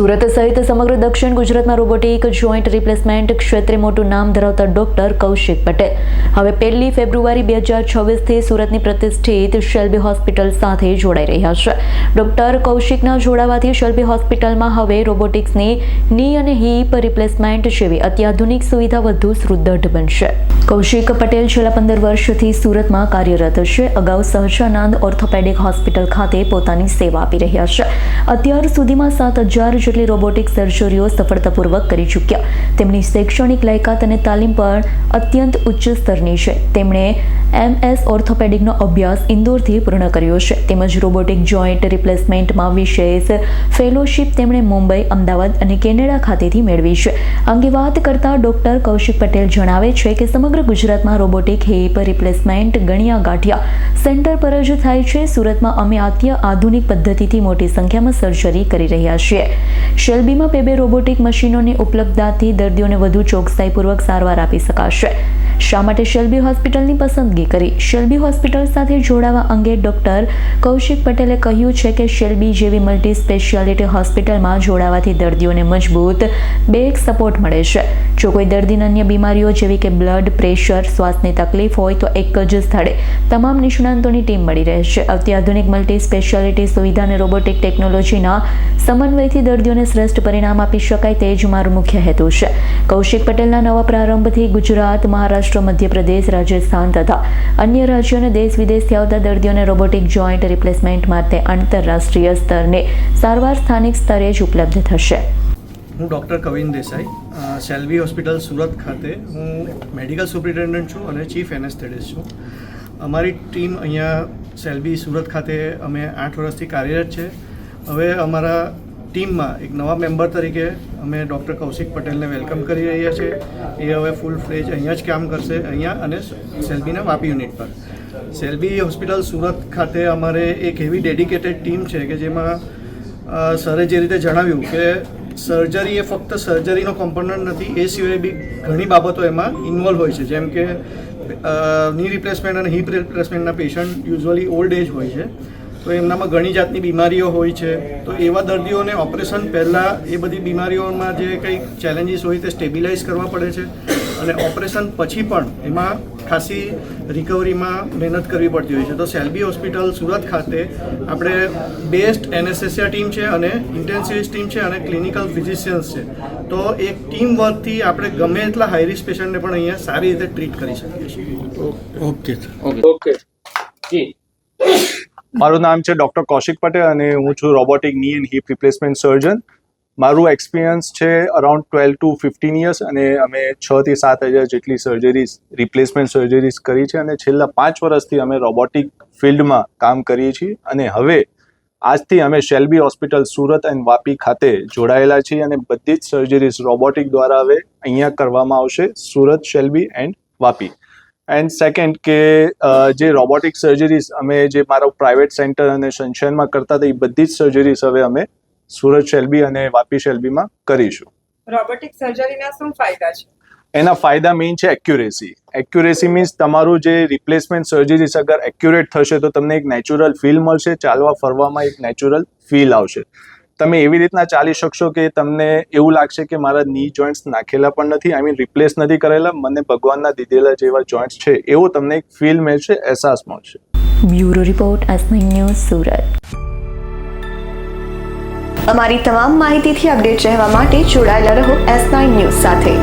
સુરત સહિત સમગ્ર દક્ષિણ ગુજરાતમાં રોબોટિક જોઈન્ટ રિપ્લેસમેન્ટ ક્ષેત્રે મોટું નામ ધરાવતા ડોક્ટર કૌશિક પટેલ હવે 1 ફેબ્રુઆરી 2026થી સુરતની પ્રતિષ્ઠિત શેલ્બી હોસ્પિટલ સાથે જોડાઈ રહ્યા છે. ડોક્ટર કૌશિકના જોડાવાથી શેલ્બી હોસ્પિટલમાં હવે રોબોટિક્સની ની અને હિપ રિપ્લેસમેન્ટ જેવી અત્યાધુનિક સુવિધા વધુ સુદૃઢ બનશે. કૌશિક પટેલ છેલ્લા 15 વર્ષથી સુરતમાં કાર્યરત છે. અગાઉ સહજાનંદ ઓર્થોપેડિક હોસ્પિટલ ખાતે પોતાની સેવા આપી રહ્યા છે. અત્યાર સુધીમાં 7,000 જેટલી રોબોટિક સર્જરીઓ સફળતાપૂર્વક કરી ચૂક્યા. તેમની શૈક્ષણિક લાયકાત અને તાલીમ પણ અત્યંત ઉચ્ચ સ્તરની છે. તેમણે MS ઓર્થોપેડિકનો અભ્યાસ ઇન્દોરથી પૂર્ણ કર્યો છે. તેમજ રોબોટિક જોઈન્ટ રિપ્લેસમેન્ટમાં વિશેષ ફેલોશિપ તેમણે મુંબઈ, અમદાવાદ અને કેનેડા ખાતેથી મેળવી છે. અંગે વાત કરતા ડોક્ટર કૌશિક પટેલ જણાવે છે કે સમગ્ર ગુજરાતમાં રોબોટિક હિપ રિપ્લેસમેન્ટ ગણ્યા ગાંઠિયા સેન્ટર પર જ થાય છે. સુરતમાં અમે આધુનિક પદ્ધતિથી મોટી સંખ્યામાં સર્જરી કરી રહ્યા છીએ. શેલ્બીમાં 2 રોબોટિક મશીનોની ઉપલબ્ધતાથી દર્દીઓને વધુ ચોકસાઈપૂર્વક સારવાર આપી શકાશે. શા માટે શેલ્બી હોસ્પિટલની પસંદગી કરી? શેલ્બી હોસ્પિટલ સાથે જોડાવા અંગે ડોક્ટર કૌશિક પટેલે કહ્યું છે કે શેલ્બી જેવી મલ્ટી સ્પેશિયાલિટી હોસ્પિટલમાં જોડાવાથી દર્દીઓને મજબૂત બેક સપોર્ટ મળે છે. જો કોઈ દર્દીને અન્ય બીમારીઓ જેવી કે બ્લડ પ્રેશર, શ્વાસની તકલીફ હોય તો એક જ સ્થળે તમામ નિષ્ણાંતોની ટીમ મળી રહે છે. અત્યાધુનિક મલ્ટી સ્પેશિયાલિટી સુવિધા અને રોબોટિક ટેકનોલોજીના સમન્વયથી દર્દીઓને શ્રેષ્ઠ પરિણામ આપી શકાય તે જ મારો મુખ્ય હેતુ છે. કૌશિક પટેલના નવા પ્રારંભથી ગુજરાત, મહારાષ્ટ્ર, મધ્યપ્રદેશ, રાજસ્થાન તથા અન્ય રાજ્યો અને દેશ વિદેશથી આવતા દર્દીઓને રોબોટિક જોઈન્ટ રિપ્લેસમેન્ટ માટે આંતરરાષ્ટ્રીય સ્તરની સારવાર સ્થાનિક સ્તરે જ ઉપલબ્ધ થશે. હું doctor queen Desai, Shalby hospital Surat ખાતે હું મેડિકલ સુપ્રિન્ટેન્ડન્ટ છું અને ચીફ એનેસ્થેટિસ્ટ છું. અમારી ટીમ અહીંયા શેલ્બી સુરત ખાતે અમે 8 વર્ષથી કાર્યરત છે. હવે અમારા ટીમમાં એક નવા મેમ્બર તરીકે અમે ડૉક્ટર કૌશિક પટેલને વેલકમ કરી રહ્યા છીએ. એ હવે ફૂલ ફ્લેજ અહીંયા જ કામ કરશે, અહીંયા અને શેલ્બીના વાપી યુનિટ પર. શેલ્બી હોસ્પિટલ સુરત ખાતે અમારે એક એવી ડેડિકેટેડ ટીમ છે કે જેમાં સરે જે રીતે જણાવ્યું કે સર્જરી એ ફક્ત સર્જરીનો કોમ્પોનન્ટ નથી, એ સિવાય બી ઘણી બાબતો એમાં ઇન્વોલ્વ હોય છે. જેમ કે ની રિપ્લેસમેન્ટ અને હિપ રિપ્લેસમેન્ટના પેશન્ટ યુઝ્યુઅલી ઓલ્ડ એજ હોય છે, તો એમનામાં ઘણી જાતની બીમારીઓ હોય છે. તો એવા દર્દીઓને ઓપરેશન પહેલાં એ બધી બીમારીઓમાં જે કંઈ ચેલેન્જીસ હોય તે સ્ટેબિલાઇઝ કરવા પડે છે અને ઓપરેશન પછી પણ એમાં ખાસી રિકવરીમાં મહેનત કરવી પડતી હોય છે. તો શેલ્બી હોસ્પિટલ સુરત ખાતે આપણે બેસ્ટ એનેસ્થેસિયા ટીમ છે અને ઇન્ટેન્સિવિસ્ટ ટીમ છે અને ક્લિનિકલ ફિઝિશિયન્સ છે. તો એક ટીમ વર્કથી આપણે ગમે એટલા હાઈ રિસ્ક પેશન્ટને પણ અહીંયા સારી રીતે ટ્રીટ કરી શકીએ છીએ. ઓકે. મારું નામ છે ડૉક્ટર કૌશિક પટેલ અને હું છું રોબોટિક ની એન્ડ હિપ રિપ્લેસમેન્ટ સર્જન. મારું એક્સપિરિયન્સ છે અરાઉન્ડ 12 to 15 યર્સ અને અમે 6 થી 7,000 જેટલી સર્જરીઝ, રિપ્લેસમેન્ટ સર્જરીઝ કરી છે અને છેલ્લા 5 વર્ષથી અમે રોબોટિક ફિલ્ડમાં કામ કરીએ છીએ. અને હવે આજથી અમે શેલ્બી હોસ્પિટલ સુરત એન્ડ વાપી ખાતે જોડાયેલા છીએ અને બધી જ સર્જરીઝ રોબોટિક દ્વારા હવે અહીંયા કરવામાં આવશે, Surat, Shalby and Vapi. And second કે જે રોબોટિક સર્જરીઝ અમે જે મારો પ્રાઇવેટ સેન્ટર અને સનશાઇનમાં કરતા હતા એ બધી જ સર્જરીઝ હવે અમે સુરત શેલ્બી અને વાપી શેલ્બીમાં કરીશું. રોબોટિક સર્જરીના શું ફાયદા છે? એના ફાયદા મેઇન છે એક્યુરેસી. એક્યુરેસી મીન્સ તમારું જે રિપ્લેસમેન્ટ સર્જરીઝ અગર એક્યુરેટ થશે તો તમને એક નેચરલ ફીલ મળશે, ચાલવા ફરવામાં એક નેચરલ ફીલ આવશે. તમે એવી રીતના ચાલી શકશો કે તમને એવું લાગશે કે મારા ની જોઈન્ટ્સ નાખેલા પણ નથી, આઈ મીન રિપ્લેસ નથી કરેલા, મને ભગવાનના દીધેલા જેવા જોઈન્ટ્સ છે એવું તમને એક ફીલ મળશે, અહેસાસ મળશે. Bureau report, S9 news, Surat. અમારી તમામ માહિતીથી અપડેટ રહેવા માટે જોડાયેલા રહો S9 ન્યૂઝ સાથે.